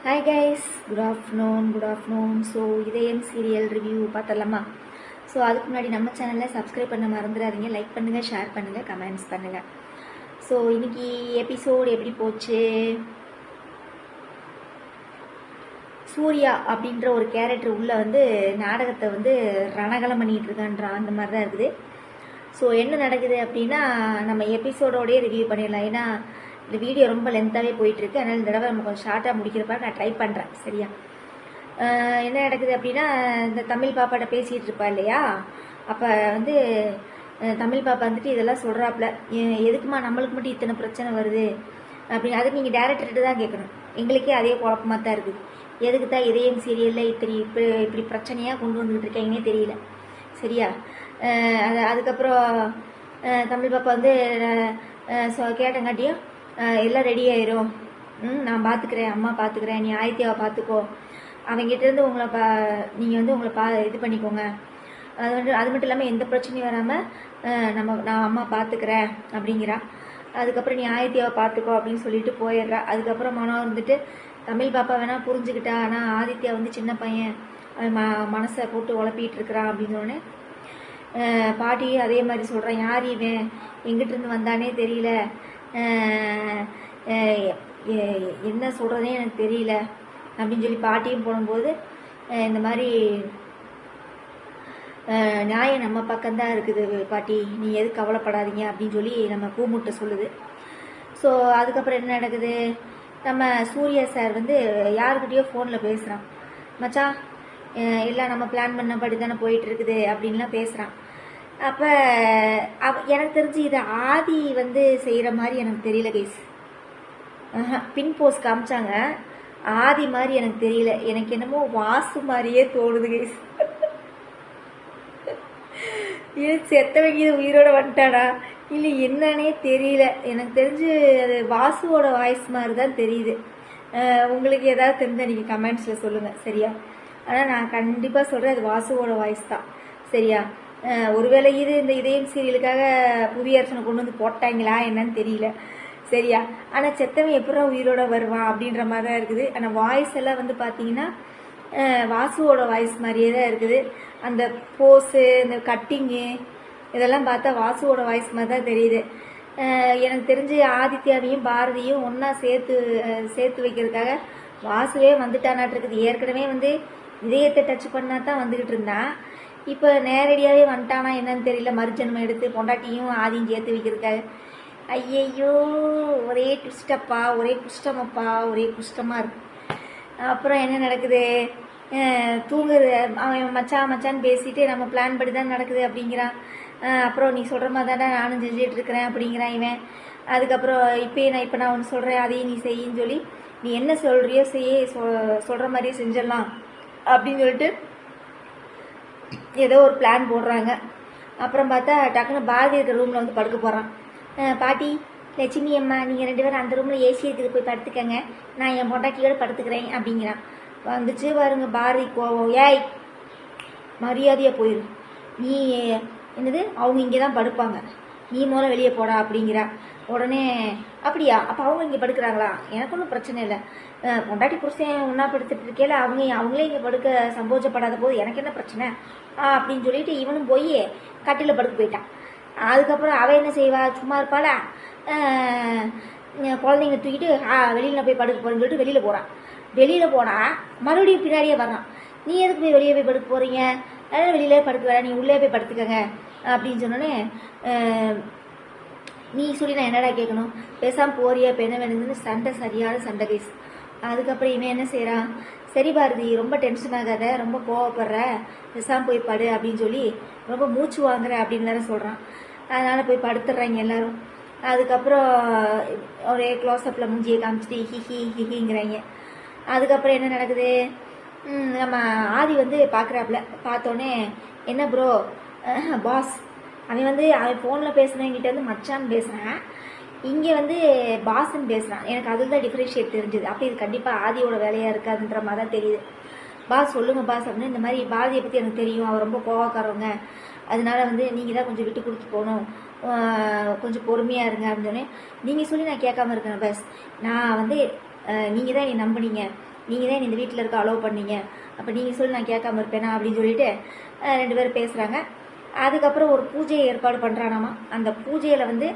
Hi guys, good afternoon. So இதயம் serial review பார்த்துடலாமா? So அதுக்கு முன்னாடி நம்ம சேனலில் சப்ஸ்கிரைப் பண்ண மறந்துடாதீங்க. லைக் பண்ணுங்கள், ஷேர் பண்ணுங்கள், கமெண்ட்ஸ் பண்ணுங்கள். ஸோ இன்னைக்கு எபிசோடு எப்படி போச்சு? சூர்யா அப்படின்ற ஒரு கேரக்டர் உள்ளே வந்து நாடகத்தை வந்து ரணகலம் பண்ணிகிட்டு இருக்கான்றான், அந்த மாதிரி தான் இருக்குது. ஸோ என்ன நடக்குது அப்படின்னா நம்ம எபிசோடோடய ரிவ்யூ பண்ணிடலாம். ஏன்னா இந்த வீடியோ ரொம்ப லென்த்தாகவே போயிட்டுருக்கு. அதனால் இந்த தடவை நம்ம கொஞ்சம் ஷார்ட்டாக முடிக்கிறப்ப நான் ட்ரை பண்ணுறேன். சரியா? என்ன நடக்குது அப்படின்னா, இந்த தமிழ் பாப்பாட்ட பேசிகிட்டு இருப்பா இல்லையா, அப்போ வந்து தமிழ் பாப்பா வந்துட்டு இதெல்லாம் சொல்கிறாப்புல, எதுக்குமா நம்மளுக்கு மட்டும் இத்தனை பிரச்சனை வருது அப்படின்னு. அது நீங்கள் டேரக்டர்கிட்ட தான் கேட்கணும். எங்களுக்கே அதே குழப்பமாக தான் இருக்குது. எதுக்கு தான் இதயம் சீரியலில் இப்படி பிரச்சனையாக கொண்டு வந்துக்கிட்டு இருக்கீங்கன்னே தெரியல. சரியா? அதுக்கப்புறம் தமிழ் பாப்பா வந்து கேட்டங்காட்டியும் எல்லாம் ரெடி ஆயிரும், நான் பார்த்துக்கிறேன், அம்மா பார்த்துக்கிறேன், நீ ஆயத்தியாவை பார்த்துக்கோ, அவங்ககிட்டேருந்து உங்களை நீங்கள் வந்து உங்களை இது பண்ணிக்கோங்க, அது மட்டும் இல்லாமல் எந்த பிரச்சனையும் வராமல் நான் அம்மா பார்த்துக்கிறேன் அப்படிங்கிறா. அதுக்கப்புறம் நீ ஆயத்தியாவை பார்த்துக்கோ அப்படின்னு சொல்லிட்டு போயிடுறா. அதுக்கப்புறம் மனம் இருந்துட்டு தமிழ் பாப்பா வேணால் புரிஞ்சுக்கிட்டா, ஆனால் ஆதித்யா வந்து சின்ன பையன், அவன் மனசை போட்டு உழப்பிட்டு இருக்கிறான் அப்படின்னோடனே பாட்டி அதே மாதிரி சொல்கிறான், யார் இவன், எங்கிட்டிருந்து வந்தானே தெரியல, என்ன சொல்கிறதே எனக்கு தெரியல அப்படின்னு சொல்லி பாட்டியும் போடும்போது, இந்த மாதிரி நியாயம் நம்ம பக்கம்தான் இருக்குது பாட்டி, நீ எதுக்கு கவலைப்படாதீங்க அப்படின்னு சொல்லி நம்ம கூமுட்ட சொல்லுது. ஸோ அதுக்கப்புறம் என்ன நடக்குது, நம்ம சூர்யா சார் வந்து யாருக்கிட்டேயோ ஃபோனில் பேசுகிறான். மச்சான் எல்லாம் நம்ம பிளான் பண்ணபடி தானே போயிட்டு இருக்குது அப்படின்லாம் பேசுகிறான். அப்போ எனக்கு தெரிஞ்சு இதை ஆதி வந்து செய்கிற மாதிரி எனக்கு தெரியல கைஸ். பின் போஸ்ட் காமிச்சாங்க, ஆதி மாதிரி எனக்கு தெரியல, எனக்கு என்னமோ வாசு மாதிரியே தோணுது கைஸ். இது செத்தவங்க உயிரோட வந்துட்டாடா இல்லை என்னன்னே தெரியல. எனக்கு தெரிஞ்சு அது வாசுவோட வாய்ஸ் மாதிரி தான் தெரியுது. உங்களுக்கு ஏதாவது தெரிஞ்சால் நீங்கள் கமெண்ட்ஸில் சொல்லுங்கள். சரியா? ஆனால் நான் கண்டிப்பாக சொல்கிறேன், அது வாசுவோட வாய்ஸ் தான். சரியா? ஒருவேளை இந்த இதயம் சீரியலுக்காக புவியரசனை கொண்டு வந்து போட்டாங்களா என்னன்னு தெரியல. சரியா? ஆனால் செத்தவன் எப்படா உயிரோட வருவான் அப்படின்ற மாதிரி தான் இருக்குது. ஆனால் வாய்ஸ் எல்லாம் வந்து பார்த்தீங்கன்னா வாசுவோட வாய்ஸ் மாதிரியே தான் இருக்குது. அந்த போஸு, இந்த கட்டிங்கு இதெல்லாம் பார்த்தா வாசுவோட வாய்ஸ் மாதிரி தான் தெரியுது. எனக்கு தெரிஞ்சு ஆதித்யாவையும் பாரதியும் ஒன்றா சேர்த்து வைக்கிறதுக்காக வாசுவே வந்துட்டானாட்டு இருக்குது. ஏற்கனவே வந்து இதயத்தை டச் பண்ணா தான் வந்துக்கிட்டு இருந்தான். இப்போ நேரடியாகவே வந்துட்டானா என்னன்னு தெரியல, மறுஜன்மம் எடுத்து பொண்டாட்டியும் ஆதியும் சேர்த்து வைக்கிறதுக்காக. ஐயையோ, ஒரே குஷ்டப்பா, ஒரே குஷ்டமப்பா, ஒரே குஷ்டமாக இருக்கு. அப்புறம் என்ன நடக்குது, தூங்குது, அவன் மச்சான்னு பேசிட்டு நம்ம பிளான் படி தான் நடக்குது அப்படிங்கிறான். அப்புறம் நீ சொல்கிற மாதிரி தானே நானும் செஞ்சுட்டு இருக்கிறேன் அப்படிங்கிறான் இவன். அதுக்கப்புறம் இப்போ நான் ஒன்று சொல்கிறேன், அதையும் நீ செய்யின்னு சொல்லி, நீ என்ன சொல்கிறியோ சொல்கிற மாதிரியே செஞ்சிடலாம் அப்படின்னு சொல்லிட்டு ஏதோ ஒரு பிளான் போடுறாங்க. அப்புறம் பார்த்தா டக்குன்னு பாரதி இருக்கிற ரூமில் வந்து படுக்க போகிறான். பாட்டி, லட்சுமி அம்மா, நீங்கள் 2 பேரும் அந்த ரூமில் ஏசி இருக்குது, போய் படுத்துக்கங்க, நான் என் பொண்டாட்டியோட படுத்துக்கிறேன் அப்படிங்கிறான். வந்துச்சு பாருங்க பாரதி கோவம். ஏய், மரியாதையாக போயிரு, நீ என்னது, அவங்க இங்கே தான் படுப்பாங்க, நீ முதல்ல வெளியே போடா அப்படிங்கிறா. உடனே அப்படியா, அப்போ அவங்க இங்கே படுக்கிறாங்களா, எனக்கு ஒன்றும் பிரச்சனை இல்லை, பொண்டாட்டி புருஷன் ஒன்றா படுத்துட்டு இருக்கேல, அவங்களே இங்கே படுக்க சம்போஜப்படாத போது எனக்கு என்ன பிரச்சனை அப்படின்னு சொல்லிட்டு இவனும் போய் கட்டில் படுக்க போயிட்டான். அதுக்கப்புறம் அவள் என்ன செய்வா, சும்மா இருப்பாளா, குழந்தைங்க தூக்கிட்டு வெளியில் போய் படுக்க போகிறேன்னு சொல்லிட்டு வெளியில் போகிறான். வெளியில் போனால் மறுபடியும் பின்னாடியே வர்றான். நீ எதுக்கு போய் வெளியே போய் படுக்க போகிறீங்க, அதனால் வெளியிலே படுக்க வேற, நீ உள்ளே போய் படுத்துக்கங்க அப்படின்னு சொன்னோன்னே, நீ சொல்லி நான் என்னடா கேட்கணும், பேசாமல் போறியா, இப்போ என்ன வேணுதுன்னு சண்டை, சரியான சண்டை கைஸ். அதுக்கப்புறம் இவன் என்ன செய்கிறான், சரி பாரதி ரொம்ப டென்ஷன் ஆகாத, ரொம்ப கோவப்படுற, பேசாமல் போய் படு அப்படின்னு சொல்லி ரொம்ப மூச்சு வாங்குற அப்படின்னு வேற சொல்கிறான். அதனால் போய் படுத்துடுறாங்க எல்லாரும். அதுக்கப்புறம் ஒரே க்ளோஸ்அப்பில் மூஞ்சியை காமிச்சிட்டு ஹிஹிங்கிறாங்க. அதுக்கப்புறம் என்ன நடக்குது, நம்ம ஆதி வந்து பார்க்குறாப்புல. பார்த்தோன்னே, என்ன ப்ரோ பாஸ், அவன் வந்து அவன் ஃபோனில் பேசுகிறவங்கிட்ட வந்து மச்சான்னு பேசுகிறான், இங்கே வந்து பாஸ்ன்னு பேசுகிறான். எனக்கு அதில் தான் டிஃப்ரென்ஷியேட் தெரிஞ்சுது. அப்போ இது கண்டிப்பாக ஆதியோட வேலையாக இருக்காதுன்ற மாதிரி தான் தெரியுது. பாஸ் சொல்லுங்கள் பாஸ் அப்படின்னு. இந்த மாதிரி பாரதியை பற்றி எனக்கு தெரியும், அவர் ரொம்ப கோவக்காரவங்க, அதனால வந்து நீங்கள் தான் கொஞ்சம் விட்டு கொடுத்து போகணும், கொஞ்சம் பொறுமையாக இருங்க அப்படின்னு. நீங்கள் சொல்லி நான் கேட்காம இருக்கேன் பஸ், நான் வந்து நீங்கள் தான் என்னை நம்பினீங்க, நீங்கள் தான் இந்த வீட்டில் இருக்க அலோவ் பண்ணீங்க, அப்போ நீங்கள் சொல்லி நான் கேட்காம இருப்பேனா அப்படின்னு சொல்லிட்டு 2 பேரும் பேசுகிறாங்க. அதுக்கப்புறம் ஒரு பூஜையை ஏற்பாடு பண்ணுறானாமா. அந்த பூஜையில் வந்து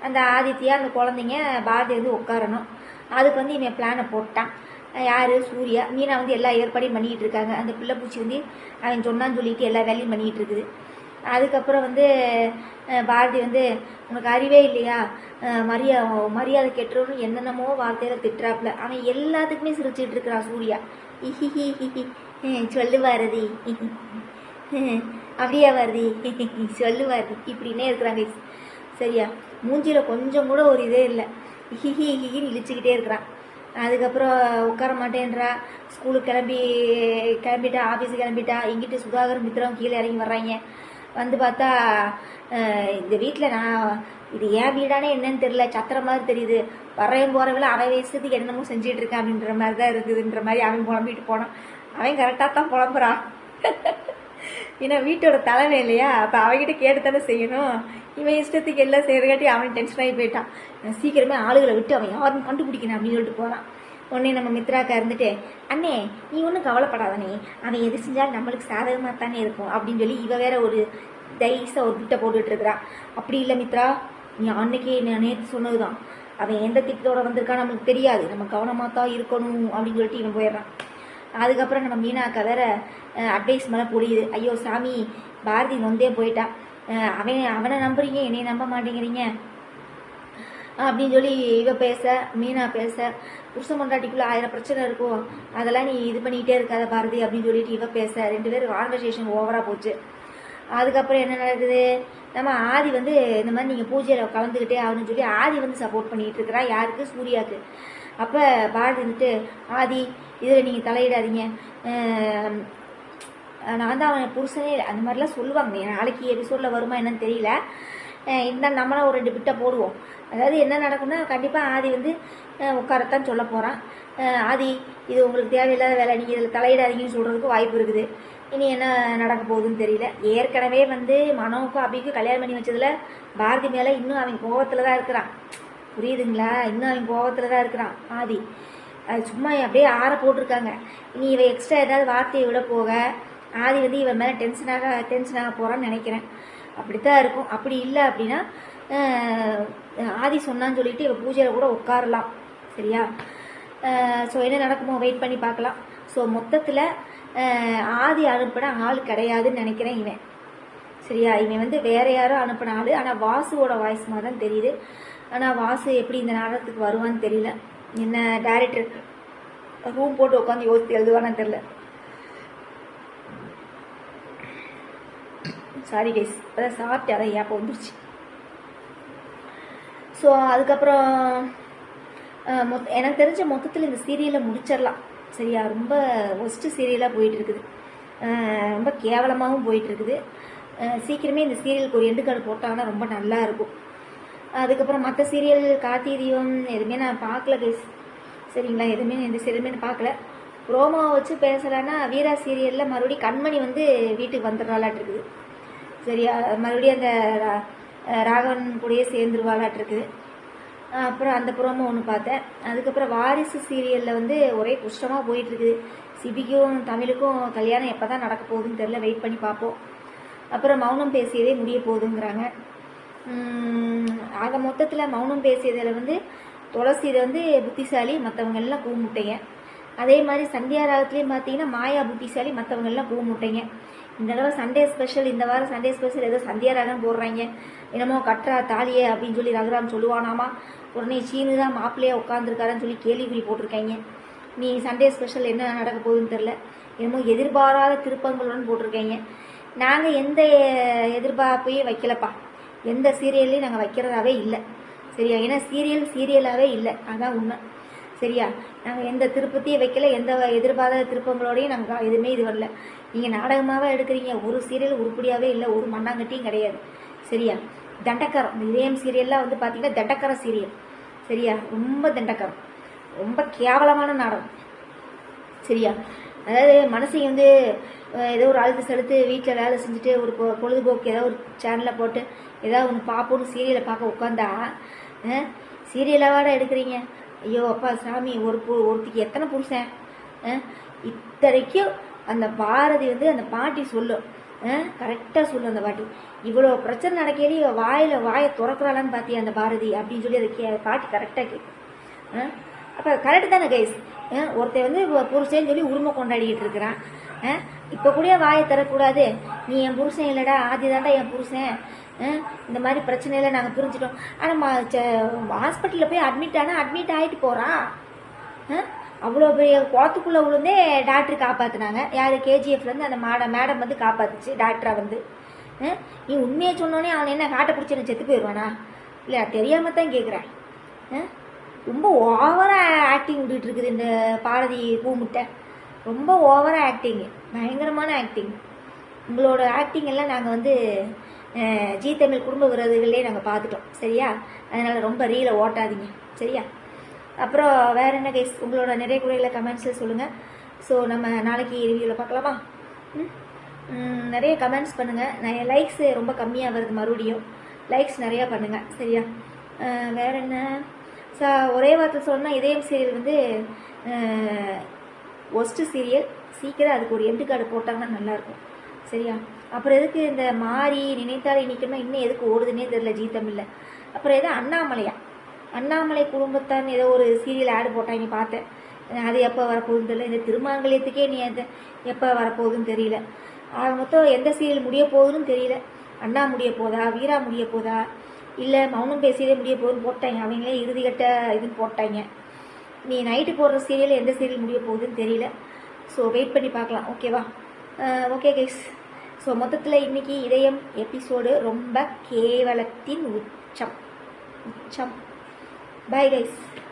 அந்த ஆதித்யா அந்த குழந்தைங்க பாரதி வந்து உட்காரணும். அதுக்கு வந்து இவன் பிளானை போட்டான். யார்? சூர்யா. மீனா வந்து எல்லா ஏற்பாடையும் பண்ணிக்கிட்டு இருக்காங்க. அந்த பிள்ளை பூச்சி வந்து அவன் சொன்னான்னு சொல்லிட்டு எல்லா வேலையும் பண்ணிக்கிட்டு இருக்குது. அதுக்கப்புறம் வந்து பாரதி வந்து உனக்கு அறிவே இல்லையா, மரியாதை கெட்டுறோன்னு என்னென்னமோ வார்த்தையில் திட்டுறாப்புல. அவன் எல்லாத்துக்குமே சிரிச்சுட்டு இருக்கிறான் சூர்யா. சொல்லு பாரதி, அப்படியா பாரதி, சொல்லு பாரதி, இப்படின்னே இருக்கிறாங்க. சரியா, மூஞ்சியில் கொஞ்சம் கூட ஒரு இதே இல்லை, ஹிஹின்னு இழிச்சுக்கிட்டே இருக்கிறான். அதுக்கப்புறம் உட்கார மாட்டேன்றா. ஸ்கூலுக்கு கிளம்பிட்டா, ஆஃபீஸுக்கு கிளம்பிட்டா. எங்கிட்ட சுதாகர் மித்திரம் கீழே இறங்கி வர்றாங்க. வந்து பார்த்தா இந்த வீட்டில் இது ஏன் வீடானே என்னன்னு தெரியல, சத்திர மாதிரி தெரியுது. வரையும் போகிறவங்கள அவன் வயசுக்கு என்னமோ செஞ்சுட்டு இருக்கேன் அப்படின்ற மாதிரி தான் இருக்குதுன்ற மாதிரி அவன் புலம்பிட்டு போனான். அவன் கரெக்டாக தான் புலம்புறான். ஏன்னா வீட்டோட தலைமை இல்லையா, அப்போ அவன்கிட்ட கேட்டு தானே செய்யணும். இவன் இஷ்டத்துக்கு எல்லாம் செய்யறதுக்காட்டி அவன் டென்ஷன் ஆகி போயிட்டான். சீக்கிரமே ஆளுகளை விட்டு அவன் யாரும் கண்டுபிடிக்கணும் அப்படின்னு சொல்லிட்டு போகிறான். உடனே நம்ம மித்ராக்கா இருந்துட்டு, அண்ணே நீ ஒன்றும் கவலைப்படாதனே, அவன் எது செஞ்சாலும் நம்மளுக்கு சாதகமாக தானே இருக்கும் அப்படின்னு சொல்லி இவ வேற ஒரு தைஸாக ஒரு திட்டை போட்டுட்டு இருக்கிறான். அப்படி இல்லை மித்ரா, நீ அன்னைக்கே நான் நேற்று சொன்னது தான், அவன் எந்த திட்டத்தோட வந்திருக்கான்னு நம்மளுக்கு தெரியாது, நம்ம கவனமாக தான் இருக்கணும் அப்படின்னு சொல்லிட்டு இவன் போயிடுறான். அதுக்கப்புறம் நம்ம மீனாக்கா வேற அட்வைஸ் மேலே பொழியுது. ஐயோ சாமி, பாரதி நொந்தே போயிட்டான், அவனை நம்புறீங்க என்னைய நம்ப மாட்டேங்கிறீங்க அப்படின்னு சொல்லி இவ பேச, மீனா பேச, புருஷன் பொண்டாட்டிக்குள்ளே 1000 பிரச்சனை இருக்கும், அதெல்லாம் நீ இது பண்ணிக்கிட்டே இருக்காத பாரதி அப்படின்னு சொல்லிட்டு இவ பேச. 2 பேரும் கான்வர்சேஷன் ஓவராக போச்சு. அதுக்கப்புறம் என்ன நடக்குது, நம்ம ஆதி வந்து இந்த மாதிரி நீங்கள் பூஜையில் கலந்துக்கிட்டே ஆகணும்னு சொல்லி ஆதி வந்து சப்போர்ட் பண்ணிகிட்டு இருக்கிறா. யாருக்கு? சூர்யாவுக்கு. அப்போ பாரதி வந்துட்டு, ஆதி இதில் நீங்கள் தலையிடாதீங்க, நான் தான் அவன் புருஷனே அந்த மாதிரிலாம் சொல்லுவாங்க. நாளைக்கு எபிசோடில் வருமா என்னன்னு தெரியல. இந்த நம்மளாம் ஒரு 2 பிட்டை போடுவோம். அதாவது என்ன நடக்கும்னா, கண்டிப்பாக ஆதி வந்து உட்காரத்தான் சொல்ல போகிறான். ஆதி இது உங்களுக்கு தேவையில்லாத வேலை, நீங்கள் இதில் தலையிடாதீங்கன்னு சொல்கிறதுக்கு வாய்ப்பு இருக்குது. இனி என்ன நடக்க போகுதுன்னு தெரியல. ஏற்கனவே வந்து மனோவுக்கும் அபிக்கும் கல்யாணம் பண்ணி வச்சதில் பாரதி மேலே இன்னும் அவன் கோபத்தில் தான் இருக்கிறான். புரியுதுங்களா? இன்னும் அவன் கோபத்தில் தான் இருக்கிறான் ஆதி. அது சும்மா அப்படியே ஆற போட்டிருக்காங்க. இனி இவன் எக்ஸ்ட்ரா ஏதாவது வார்த்தையை விட போக ஆதி வந்து இவன் மேலே டென்ஷனாக போகிறான்னு நினைக்கிறேன். அப்படித்தான் இருக்கும். அப்படி இல்லை அப்படின்னா ஆதி சொன்னான்னு சொல்லிட்டு இவன் பூஜையில் கூட உட்காரலாம். சரியா? ஸோ என்ன நடக்குமோ வெயிட் பண்ணி பார்க்கலாம். ஸோ மொத்தத்தில் ஆதி அனுப்பின ஆள் கிடையாதுன்னு நினைக்கிறேன் இவன். சரியா? இவன் வந்து வேற யாரும் அனுப்பின ஆள். ஆனால் வாசுவோட வாய்ஸ் மாதிரி தான் தெரியுது. ஆனால் வாசு எப்படி இந்த நாடகத்துக்கு வருவான்னு தெரியல. என்ன டைரக்டர் ரூம் போட்டு உட்காந்து யோசித்து எழுதுவான்னு தெரியல. சாரி கைஸ், அதான் சாப்பிட்டு அதான் ஏப்போ வந்துருச்சு. ஸோ அதுக்கப்புறம் எனக்கு தெரிஞ்ச மொத்தத்தில் இந்த சீரியலை முடிச்சிடலாம். சரியா? ரொம்ப ஒஸ்ட்டு சீரியலாக போயிட்டுருக்குது, ரொம்ப கேவலமாகவும் போயிட்டுருக்குது. சீக்கிரமே இந்த சீரியலுக்கு ஒரு எண்டு கார்டு போட்டாங்கன்னா ரொம்ப நல்லா இருக்கும். அதுக்கப்புறம் மற்ற சீரியல் கார்த்திகை தீபம் எதுவுமே நான் பார்க்கல கைஸ். சரிங்களா? எதுவுமே எந்த சீரியலுமே நான் பார்க்கல. ப்ரோமோவை வச்சு பேசலான்னா வீரா சீரியலில் மறுபடியும் கண்மணி வந்து வீட்டுக்கு வந்துடுறாளாட்டிருக்குது. சரியா? மறுபடியும் அந்த ராகவன் கூடயே சேர்ந்துருவாளாட்டிருக்குது. அப்புறம் அந்த ப்ரோமோ ஒன்று பார்த்தேன். அதுக்கப்புறம் வாரிசு சீரியலில் வந்து ஒரே குஷ்டமாக போயிட்டுருக்குது. சிபிக்கும் தமிழுக்கும் கல்யாணம் எப்போ தான் நடக்க போகுதுன்னு தெரில, வெயிட் பண்ணி பார்ப்போம். அப்புறம் மௌனம் பேசியதே முடிய போகுதுங்கிறாங்க. ஆக மொத்தத்தில் மௌனம் பேசியதில் வந்து துளசி இதை வந்து புத்திசாலி, மற்றவங்க எல்லாம் கூமுட்டைங்க. அதே மாதிரி சந்தியா ராகத்துலேயும் பார்த்தீங்கன்னா மாயா புத்திசாலி, மற்றவங்க எல்லாம் கூமுட்டைங்க. இந்த தடவை சண்டே ஸ்பெஷல், இந்த வாரம் சண்டே ஸ்பெஷல் ஏதோ சந்தியா ராகம் போடுறாங்க. என்னமோ கட்டுறா தாலியே அப்படின்னு சொல்லி ரகுராம் சொல்லுவானாமா. உடனே சீனு தான் மாப்பிள்ளையா உட்காந்துருக்காருன்னு சொல்லி கேள்விக்குறி போட்டிருக்காங்க. நீ சண்டே ஸ்பெஷல் என்ன நடக்க போகுதுன்னு தெரில. என்னமோ எதிர்பாராத திருப்பங்களுடன் போட்டிருக்கீங்க. நாங்கள் எந்த எதிர்பார்ப்பையும் வைக்கலப்பா, எந்த சீரியல்லையும் நாங்கள் வைக்கிறதாவே இல்லை. சரியா? ஏன்னா சீரியலாகவே இல்லை, அதான் உண்மை. சரியா? நாங்கள் எந்த திருப்பத்தையும் வைக்கல, எந்த எதிர்பாராத திருப்பங்களோடையும் நாங்கள் எதுவுமே இது வரல. நீங்கள் நாடகமாகவே எடுக்கிறீங்க, ஒரு சீரியல் உருப்படியாகவே இல்லை, ஒரு மண்ணாங்கட்டியும் கிடையாது. சரியா? தண்டக்கரம், இந்த இதயம் சீரியல்லாம் வந்து பார்த்தீங்கன்னா தண்டக்கர சீரியல். சரியா? ரொம்ப தண்டக்கரம், ரொம்ப கேவலமான நாடகம். சரியா? அதாவது மனசையும் வந்து ஏதோ ஒரு அழுத்து செலுத்து வீட்டில் வேலை செஞ்சுட்டு ஒரு பொழுதுபோக்கு ஏதாவது ஒரு சேனலில் போட்டு ஏதாவது ஒன்று பார்ப்போன்னு சீரியலை பார்க்க உட்காந்தா சீரியலாவாட எடுக்கிறீங்க. ஐயோ அப்பா சாமி, ஒருத்திக்கு எத்தனை புருஷன்? இத்தனைக்கும் அந்த பாரதி வந்து அந்த பாட்டி சொல்லும், கரெக்டாக சொல்லும் அந்த பாட்டி, இவ்வளோ பிரச்சனை நடக்கையிலே இவ வாயை திறக்கிறாளான்னு பார்த்தியா அந்த பாரதி அப்படின்னு சொல்லி அதை பாட்டி கரெக்டாக கேட்கும். அப்போ கரெக்டு தானே கைஸ். ஒருத்தன் வந்து புருஷன்னு சொல்லி உரிமை கொண்டாடிக்கிட்டு இருக்கிறான். இப்போ கூட வாயை தரக்கூடாது, நீ என் புருஷன் இல்லைடா, ஆதி தாண்டா என் புருஷன், இந்த மாதிரி பிரச்சனையில் நாங்கள் பிரிஞ்சிட்டோம். ஆனால் ஹாஸ்பிட்டலில் போய் அட்மிட் ஆகிட்டு போகிறான். அவ்வளோ பெரிய குளத்துக்குள்ளே விழுந்தே டாக்டர் காப்பாற்றினாங்க. யார் கேஜிஎஃப்லேருந்து அந்த மேடம் வந்து காப்பாற்றுச்சு டாக்டராக வந்து. நீ உண்மையை சொன்னோன்னே அவனை என்ன காட்டை பிடிச்சி என்ன செத்து போயிடுவானா? இல்லை தெரியாமல் தான் கேட்குறேன். ரொம்ப ஓவராக ஆக்டிங் விட்டுட்டு இருக்குது இந்த பாரதி பூமுட்டை. ரொம்ப ஓவராக ஆக்டிங்கு, பயங்கரமான ஆக்டிங். உங்களோட ஆக்டிங் எல்லாம் நாங்கள் வந்து ஜீ தமிழ் குடும்ப விரோதிகளே நாங்கள் பார்த்துட்டோம் சரியா. அதனால் ரொம்ப ரீலை ஓட்டாதீங்க சரியா. அப்புறம் வேறு என்ன கைஸ், உங்களோட நிறைய குறைகளை கமெண்ட்ஸில் சொல்லுங்கள். ஸோ நம்ம நாளைக்கு ரிவ்யூவில் பார்க்கலாமா? நிறைய கமெண்ட்ஸ் பண்ணுங்கள். நிறைய லைக்ஸ் ரொம்ப கம்மியாக வருது, மறுபடியும் லைக்ஸ் நிறையா பண்ணுங்கள் சரியா. வேறு என்ன ஒரே வார்த்தை சொன்னால் இதயம் சீரியல் வந்து ஒஸ்ட்டு சீரியல். சீக்கிரம் அதுக்கு ஒரு எண்டு கார்டு போட்டாங்கன்னா நல்லாயிருக்கும் சரியா. அப்புறம் எதுக்கு இந்த மாறி நினைத்தாலே நிற்கணும் இன்னும் எதுக்கு ஓடுதுன்னே தெரில ஜீ தமிழில். அப்புறம் எதோ அண்ணாமலை குடும்பத்தான் ஏதோ ஒரு சீரியல் ஆடு போட்டாங்க பார்த்தேன். அது எப்போ வரப்போகுதுன்னு தெரியல. இந்த திருமாங்கல்யத்துக்கே நீ அது எப்போ வரப்போகுதுன்னு தெரியல. மொத்தம் எந்த சீரியல் முடிய போகுதுன்னு தெரியல. அண்ணா முடிய போதா, வீரா முடிய போதா, இல்லை மௌனம் பேசியதே முடிய போகுதுன்னு போட்டாங்க. அவங்களே இறுதிக்கட்ட இதுன்னு போட்டாங்க. நீ நைட்டு போடுற சீரியல் எந்த சீரியல் முடிய போகுதுன்னு தெரியல. ஸோ வெயிட் பண்ணி பார்க்கலாம் ஓகேவா. Okay guys. ஸோ மொத்தத்தில் இன்றைக்கி இதயம் எபிசோடு ரொம்ப கேவலத்தின் உச்சம். Bye guys.